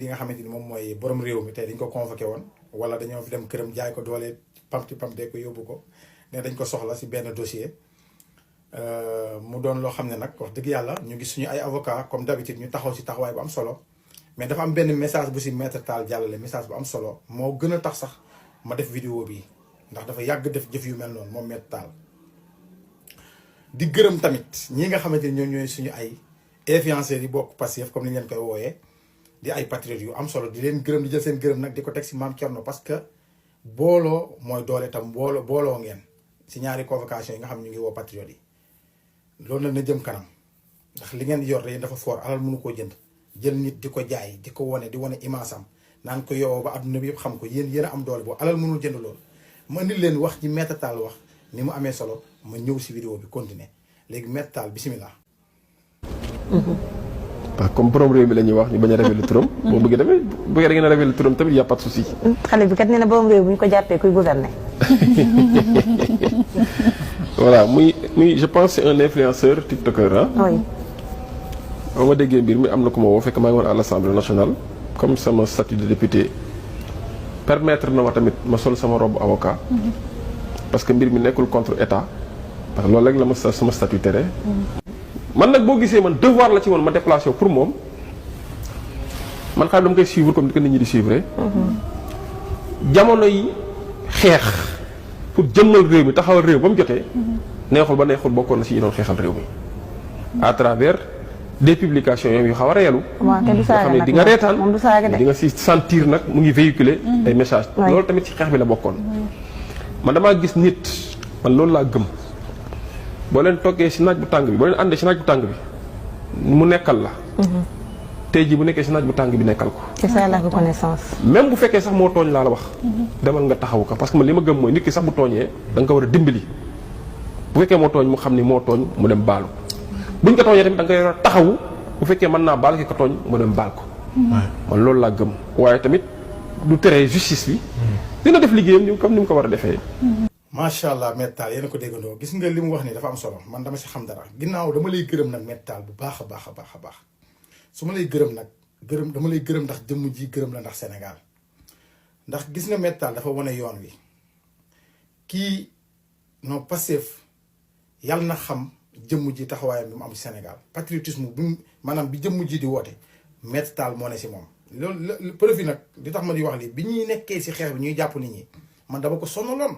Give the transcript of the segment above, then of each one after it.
li nga xamante ni moom mooy borom réew mi tey dañ ko convoqué woon wala dañoo fi dem këram jaay ko doole pamti pamtee ko yóbbu ko ne dañ ko soxla si benn dossier mu doon loo xam ne nag wax dëgg yàlla ñu gis suñu ay avocat comme d'habitude ñu taxaw si taxawaay bu am solo mais dafa am benn message bu si Maître Tall jàllale message bu am solo moo gën a tax sax ma def vidéo bi ndax dafa yàgg def jëf yu mel noonu moom Maître Tall di gërëm tamit ñi nga xamante ni ñoom ñooy suñu ay influenceurs yi bokk Pastef comme ni ñu leen koy wooyee di ay patriotes yu am solo di leen gërëm di jël seen gërëm nag di ko teg si Mame Thierno parce que booloo mooy doole tam booloo ngeen si ñaari convocation yi nga xam ñu ngi woo patriotes yi loolu nag na jëm kanam ndax li ngeen yor dafa fort alal mënu koo jënd jël nit di ko jaay di ko wane di wane image am naan ko yow ba adduna bi yëpp xam ko yéen a am doole boobu alal mënul jënd loolu ma indil leen wax ji Maître Tall wax ni mu amee solo ma ñëw si vidéo bi continuer léegi Maître Tall bisimilah. waaw comme borom réew mi la ñuy wax ñu bañ a révéler turam. boo bëggee da ngeen a révéler turam tamit y a pas de souci. xale bi kat nee na borom réew bu ñu ko jàppee kuy gouverner. voilà muy je pense c'est un influenceur tiktoker ah. oui. ba ma déggee mbir mi am na ku ma woo fekk maa ngi woon à l'Assemblée nationale comme sama statut de député permettre na ma tamit ma sol sama robe avocat. parce que mbir mi nekkul contre état parce que loolu rek la ma sama statut tere. man nag boo gisee man devoir la ci woon ma déplacé pour moom man xam dama koy suivre comme ni ko nit ñi di suivre. jamono yi xeex pour jëmmal réew mi taxawal réew ba mu jotee. neexul ba neexul bokkoon na si ñu doon xeexal réew mi. à travers des publications yu xaw a reelu. waaw te du saaga xam ne di nga reetaan moom du saaga de. di nga si sentir nag mu ngi véhiculer ay messages. loolu tamit ci xeex bi la bokkoon. man damaa gis nit man loolu laa gëm. boo leen toggee si naaj bu tàng bi boo leen àndee si naaj bu tàng bi mu nekkal la. tey jii bu nekkee si naaj bu tàng bi nekkal ko. c'est ça la reconnaissance. même bu fekkee sax moo tooñ laa la wax. demal nga taxawu ko parce que man li ma gëm mooy nit ki sax bu tooñee da nga ko war a dimbali. bu fekkee moo tooñ mu xam ni moo tooñ mu dem baalu. buñ ko tooñee tamit da nga koy war a taxawu bu fekkee mën naa baal ki ko tooñ mu dem baal ko. man loolu laa gëm waaye tamit du tere justice bi. dina def liggéeyam comme ni mu ko war a defee. macha allah Maître Tall yéen a ko déggandoo gis nga li mu wax ni dafa am solo man dama si xam dara ginnaaw dama lay gërëm nag Maître Tall bu baax a baax a baax a baax su ma lay gërëm nag dama lay gërëm ndax jëmm ji gërëm la ndax Sénégal ndax gis nga Maître Tall dafa wane yoon wi kii non Pastef yàlla na xam jëmm ji taxawaayam bi mu am Sénégal patriotisme bi maanaam bi jëmm ji di woote Maître Tall moo ne si moom loolu preuve nag di tax ma di wax lii bi ñuy nekkee si xeex bi ñuy jàpp nit ñi man dama ko sonaloon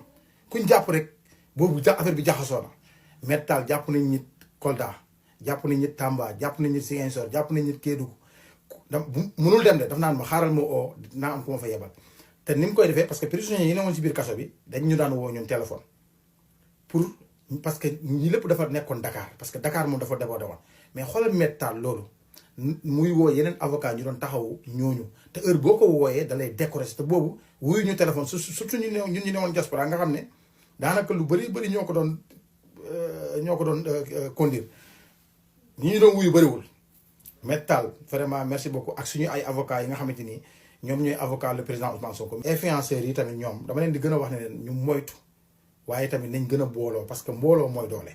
kuñ jàpp rek boobu affaire bi jaxasoo na Maître Tall jàpp nañ nit Kolda jàpp nañ nit Tamba jàpp nañ nit Ziguinchor jàpp nañ nit Kédougou da mënul dem de daf naan ma xaaral ma oo naa am ku ma fa yebal te ni mu koy defee parce que prisonniers yi ne woon si biir kaso bi dañ ñu daan woo ñun téléphone pour parce que ñi lépp dafa nekkoon Dakar parce que Dakar moom dafa débordé woon mais xoolal Maître Tall loolu muy woo yeneen avocat ñu doon taxawu ñooñu te heure boo ko wooyee da lay décorer te boobu wuyu ñu téléphone surtout ñun ñu ne woon diaspora nga xam ne daanaka lu bëri ñoo ko doon conduire ñi ñu doon wuyu bëriwul Maître Tall vraiment merci beaucoup ak suñu ay avocats yi nga xamante ni ñoom ñooy avocat le président Ousmane Sonko. influenceurs yi tamit ñoom dama leen di gën a wax ne leen ñu moytu waaye tamit nañ gën a booloo parce que mbooloo mooy doole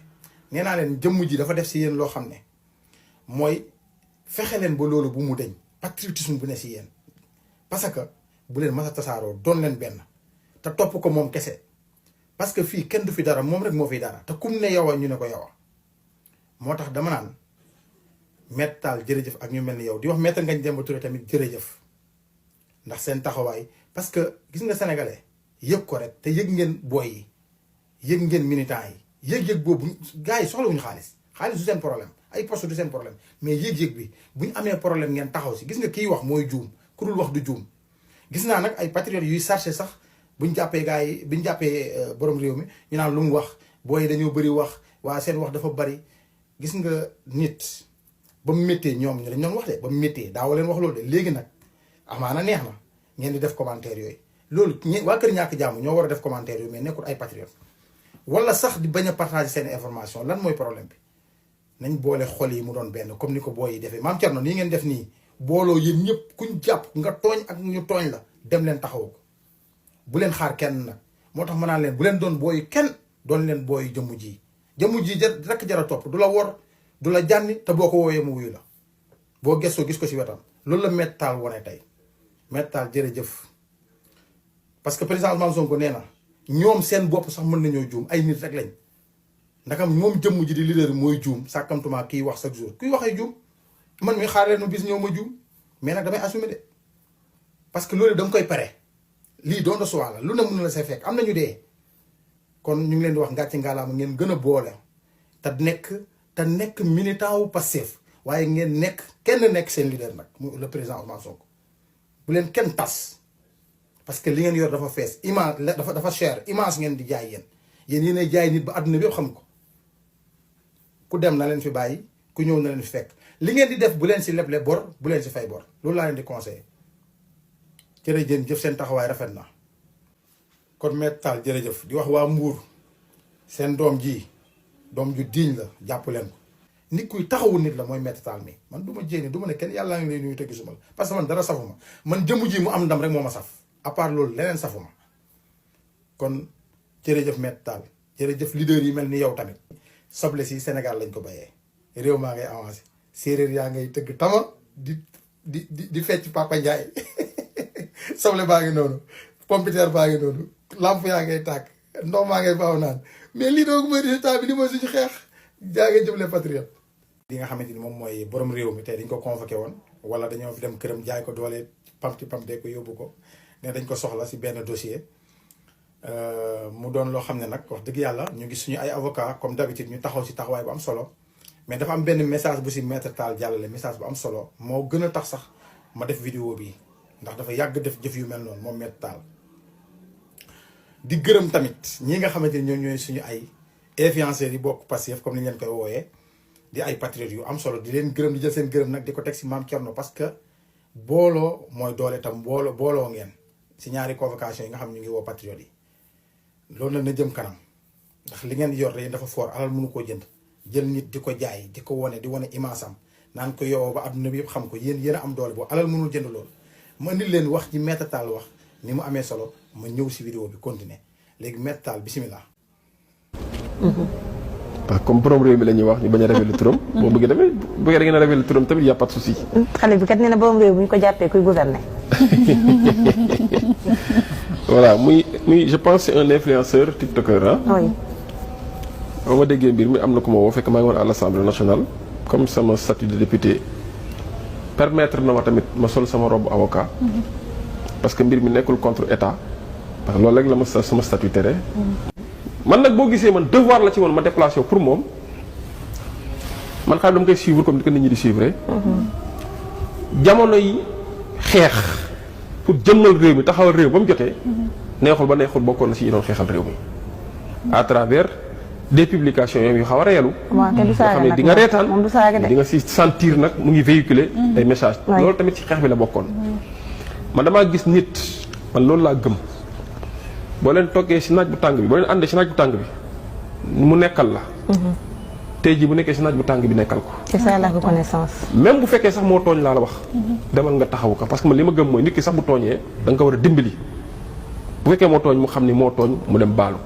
nee naa leen jëmm ji dafa def si yéen loo xam ne mooy fexe leen ba loolu bu mu deñ patriotisme bu ne si yéen parce que bu leen mas a tasaaroo doon leen benn te topp ko moom kese. parce que fii kenn du fi dara moom rek moo fi dara te kum ne yow ñu ne ko yow moo tax dama naan Maître Tall jërëjëf ak ñu mel ni yow di wax Maître Ngagne Demba Touré tamit jërëjëf ndax seen taxawaay parce que gis nga sénégalais yëg ko rek te yëg ngeen booy yi yëg ngeen militants yi yëg-yëg boobu gars yi soxlawuñu xaalis du seen problème ay poste du seen problème mais yëg-yëg bi bu ñu amee problème ngeen taxaw si gis nga kiy wax mooy juum ku dul wax du juum gis naa nag ay patriotes yuy cherché sax. bu ñu jàppee gars yi bu ñu jàppee borom réew mi ñu naan lu mu wax booy dañoo bëri wax waa seen wax dafa bëri gis nga nit ba mu méttee ñoom ñu dañ doon wax de ba mu méttee daaw leen wax loolu de léegi nag amaana neex na ngeen di def commentaire yooyu loolu waa kër ñàkk jàmm ñoo war a def commentaire yooyu mais nekkul ay patriote wala sax di bañ a partager seen information lan mooy problème bi nañ boole xol yi mu doon benn comme ni ko booy yi defee Mame Thierno nii ngeen def nii booloo yéen ñëpp kuñ jàpp nga tooñ ak ñu tooñ la dem leen taxawu ko bu leen xaar kenn nag moo tax ma naan leen bu leen doon booyu kenn doon leen booyu jëmm ji rekk jara topp du la wor du la jànni te boo ko wooyee mu wuyu la boo gëstoo gis ko si wetam loolu la Maître Tall wone tey Maître Tall jërëjëf parce que président Ousmane Sonko nee na ñoom seen bopp sax mën nañoo juum ay nit rek lañ ndakam moom jëmm ji di leader mooy juum sàkkamtuma kiy wax chaque jour kuy waxee juum man mi xaar leen bis ñëw ma juum mais nag damay assumer de parce que loolu da nga koy pare lii doon de soi la lu ne mën na la say fekk am nañu dee kon ñu ngi leen di wax ngàcci ngaalaama ngeen gën a boole te nekk militant wu Pastef waaye ngeen nekk kenn nekk seen leader nag mu le président Ousmane Sonko bu leen kenn tas parce que li ngeen yor dafa fees image dafa cher image ngeen di jaay yéen yéenay jaay nit ba àdduna bi yëpp xam ko ku dem na leen fi bàyyi ku ñëw na leen fi fekk li ngeen di def bu leen si leble bor bu leen si fay bor loolu laa leen di conseillé jërëjëf seen taxawaay rafet na kon Maître Tall jërëjëf di wax waa Mbour seen doom ju diiñ la jàpp leen ko nit kuy taxawu nit la mooy Maître Tall mi man du ma jéene du ma ne kenn yàllaa ngi lay nuyu te gisuma la parce que man dara safuma man jëmm ji mu am ndam rek moo ma saf à part loolu leneen safuma kon jërëjëf Maître Tall jërëjëf leader yi mel ni yow tamit soble si Sénégal lañ ko bayee réew maa ngay avancé séeréer yaa ngay tëgg tama di fecc Papa Ndiaye soble baa ngi noonu pompiteer baa ngi noonu lamp yaa ngay tàkk ndox maa ngay baaw naan mais lii doogu mooy résultat bi li mooy suñu xeex jaa ngeen jëf les patriotes li nga xamante ni moom mooy borom réew mi tey dañ ko convoqué woon wala dañoo fi dem këram jaay ko doole pamte ko yóbbu ko ne dañ ko soxla si benn dossier mu doon loo xam ne nag wax dëgg yàlla ñu ngi suñu ay avocat comme d'habitude ñu taxaw si taxawaay bu am solo mais dafa am benn message bu si Maître Tall jàllale message bu am solo moo gën a tax sax ma def vidéo bi ndax dafa yàgg def jëf yu mel noonu moom Maître Tall di gërëm tamit ñi nga xamante ni ñoom ñooy suñu ay influenceurs yi bokk Pastef comme ni ñu leen koy wooyee di ay patriotes yu am solo di leen gërëm di jël seen gërëm nag di ko teg si Mame Thierno parce que booloo mooy doole tam booloo ngeen si ñaari convocation yi nga xam ñu ngi woo patriotes yi loolu nag na jëm kanam ndax li ngeen yor rek dafa fort alal mënu koo jënd jël nit di ko jaay di ko wone di wane image am naan ko yow ba adduna bi yëpp xam ko yéen a am doole boobu alal mënul jënd loolu ma indil leen wax ci Maître Tall wax ni mu amee solo ma ñëw si vidéo bi continuer léegi Maître Tall bisimilah. waaw comme borom réew mi la ñuy wax ñu bañ a révéler turam. boo bëggee tamit bu fekkee da ngeen a révéler turam tamit y' a pas de souci. xale bi kat nee na borom réew bu ñu ko jàppee kuy gouverner. voilà muy je pense c'est un influenceur tiktoker ah. oui. ba ma déggee mbir mi am na ku ma woo fekk maa ngi woon à l'Assemblée nationale comme sama statut de député permettre na ma tamit ma sol sama robe avocat. parce que mbir mi nekkul contre état parce que loolu rek la ma sama statut tere. man nag boo gisee man devoir la ci woon ma déplacé pour moom man xam dama koy suivre comme ni ko nit ñi di suivre. jamono yi xeex pour jëmmal réew mi taxawal réew ba mu jotee. neexul ba neexul bokkoon na si ñu doon xeexal réew mi. à travers des publications yu xaw a reelu. waaw te du saaga xam ne di nga reetaan moom du saaga de. di nga si sentir nag mu ngi véhiculer ay messages. loolu tamit ci xeex bi la bokkoon. man damaa gis nit man loolu laa gëm. boo leen toggee si naaj bu tàng bi boo leen àndee si naaj bu tàng bi mu nekkal la. tey jii bu nekkee si naaj bu tàng bi nekkal ko. c'est ça la reconnaissance. même bu fekkee sax moo tooñ laa la wax. demal nga taxawu ko parce que man li ma gëm mooy nit ki sax bu tooñee da nga ko war a dimbali. bu fekkee moo tooñ mu xam ni moo tooñ mu dem baalu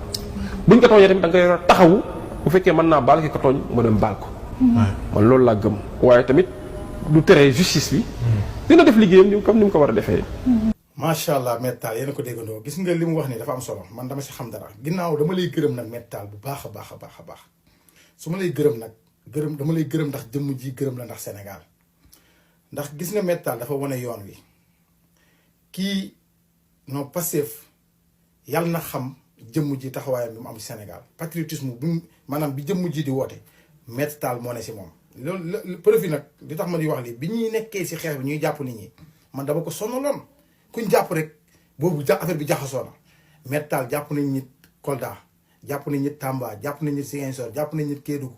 buñ ko tooñee tamit da nga koy war a taxawu bu fekkee mën naa baal ki ko tooñ mu dem baal ko. man loolu laa gëm waaye tamit du tere justice bi. dina def liggéeyam comme ni mu ko war a defee. macha allah Maître Tall yéen a ko déggandoo gis nga li mu wax ni dafa am solo man dama si xam dara ginnaaw dama lay gërëm nag Maître Tall bu baax a baax a baax a baax su ma lay gërëm nag dama lay gërëm ndax jëmm ji gërëm la ndax Sénégal ndax gis nga Maître Tall dafa wane yoon wi kii non Pastef yàlla na xam jëmm ji taxawaayam bi mu am si Sénégal patriotisme bi maanaam bi jëmm ji di woote Maître Tall moo ne si moom loolu preuve nag li tax ma di wax lii bi ñuy nekkee si xeex bi ñuy jàpp nit ñi man dama ko sonaloon kuñ jàpp rek boobu affaire bi jaxasoo na Maître Tall jàpp nañ nit Kolda jàpp nañ nit Tamba jàpp nañ nit Ziguinchor jàpp nañ nit Kédougou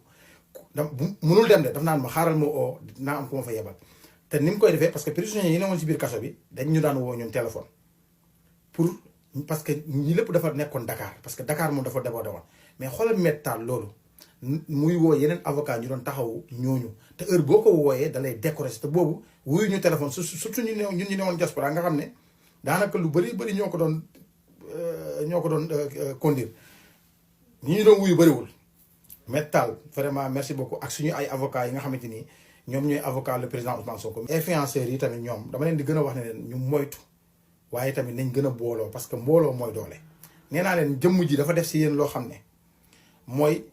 mënul dem de daf naan ma xaaral ma oo dinaa am ku ma fa yebal te ni mu koy defee parce que prisonniers yi ne woon si biir kaso bi dañ ñu daan woo ñun téléphone pour parce que ñi lépp dafa nekkoon Dakar parce que Dakar moom dafa débordé woon mais xoolal Maître Tall loolu muy woo yeneen avocat ñu doon taxawu ñooñu te heure boo ko wooyee da lay décorer te boobu wuyu ñu téléphone surtout ñun ñu ne woon diaspora nga xam ne daanaka lu bëri ñoo ko doon conduire ñi ñu doon wuyu bëriwul Maître Tall vraiment merci beaucoup ak suñu ay avocats yi nga xamante ni ñoom ñooy avocat le président Ousmane Sonko. influenceurs yi tamit ñoom dama leen di gën a wax ne leen ñu moytu waaye tamit nañ gën a booloo parce que mbooloo mooy doole. nee naa leen jëmm ji dafa def si yéen loo xam ne mooy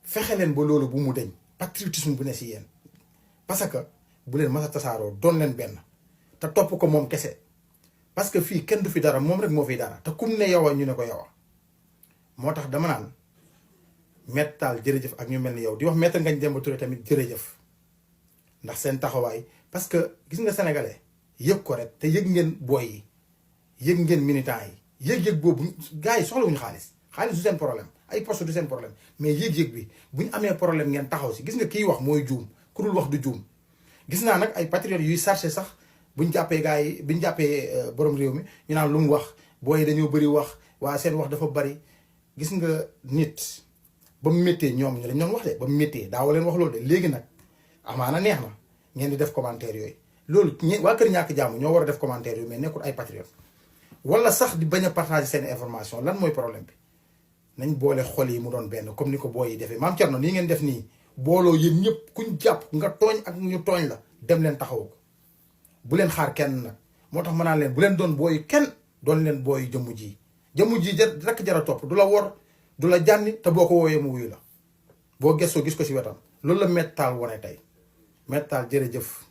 fexe leen ba loolu bu mu deñ patriotisme bu ne si yéen parce que bu leen mas a tasaaroo doon leen benn te topp ko moom kese parce que fii kenn du fi dara moom rek moo fi dara te kum ne yow a ñu ne ko yow a moo tax dama naan Maître Tall jërëjëf ak ñu mel ni yow di wax Maître Ngagne Demba Touré tamit jërëjëf ndax seen taxawaay parce que gis nga sénégalais yëg ko rek te yëg ngeen booy yi yëg ngeen militants yi yëg-yëg boobu gars yi soxlawuñu xaalis du seen problème ay poste du seen problème mais yëg-yëg bi bu ñu amee problème ngeen taxaw si gis nga kiy wax mooy juum ku dul wax du juum gis naa nag ay patriotes yuy chargé sax buñ jàppee gars yi buñ jàppee borom réew mi ñu naan lu mu wax booy dañoo bëri wax waa seen wax dafa bëri gis nga nit ba mu méttee ñoom ñu lañ doon wax de ba mu méttee daawa leen wax loolu de léegi nag amaana neex na ngeen di def commentaire yooyu loolu waa kër ñàkk jàmm ñoo war a def commentaire yooyu mais nekkul ay patriotes wala sax di bañ a partager seen information lan mooy problème bi nañ boole xol yi mu doon benn comme ni ko booy yi defee maam Thierno nii ngeen def nii booloo yéen ñëpp kuñ jàpp nga tooñ ak ñu tooñ la dem leen taxawu ko bu leen xaar kenn nag moo tax ma naan leen bu leen doon booy kenn doon leen booy jëmm ji rekk jara topp du la wor du la jànni te boo ko wooyee mu wuyu la boo gëstoo gis ko si wetam loolu la Maître Tall wane tey Maître Tall jërëjëf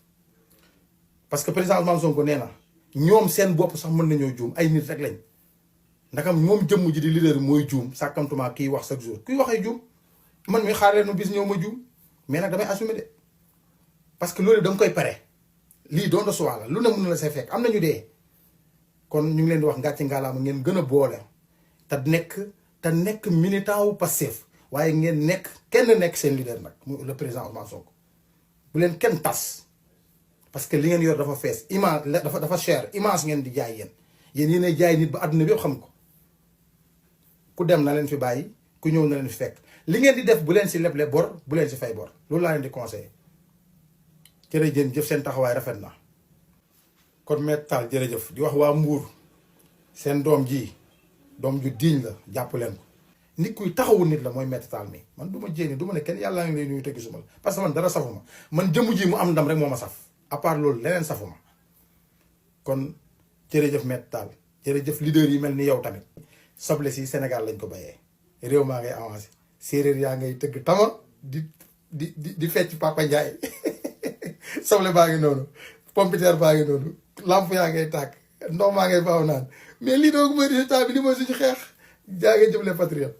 parce que président Ousmane Sonko nee na ñoom seen bopp sax mën nañoo juum ay nit rek lañ ndakam moom jëmm ji di leader bi mooy juum sàkkamtuma kiy wax chaque jour kuy waxee juum man mi xaar leen ma bis ñëw ma juum mais nag damay assumer de parce que loolu da nga koy pare lii doon de soi la lu ne mën na la say fekk am nañu dee kon ñu ngi leen di wax ngàcci ngaalaama ngeen gën a boole te nekk militant wu Pastef waaye ngeen nekk kenn nekk seen leader nag mu le président Ousmane Sonko bu leen kenn tas parce que li ngeen yor dafa fees image dafa cher image ngeen di jaay yéen yéenay jaay nit ba àdduna bi yëpp xam ko ku dem na leen fi bàyyi ku ñëw na leen fi fekk li ngeen di def bu leen si leble bor bu leen si fay bor loolu laa leen di conseillé jërëjëf seen taxawaay rafet na kon Maître Tall jërëjëf di wax waa Mbour seen doom ji doom ju diiñ la jàpp leen ko nit kuy taxawu nit la mooy Maître Tall mi man du ma jéeni du ma ne kenn yàllaa ngi lay nuyu te gisuma la parce que man dara safuma man jëmu ji mu am ndam rek moo ma saf à part loolu leneen safuma kon jërëjëf Maître Tall jërëjëf leader yi mel ni yow tamit soble si Sénégal lañ ko bayee réew maa ngay avancé séeréer yaa ngay tëgg tama di fecc Papa Ndiaye soble baa ngi noonu pompiteer baa ngi noonu lamp yaa ngay tàkk ndox maa ngay baaw naan mais lii doogu mooy résultat bi li mooy suñu xeex jaa ngeen jëf les patriotes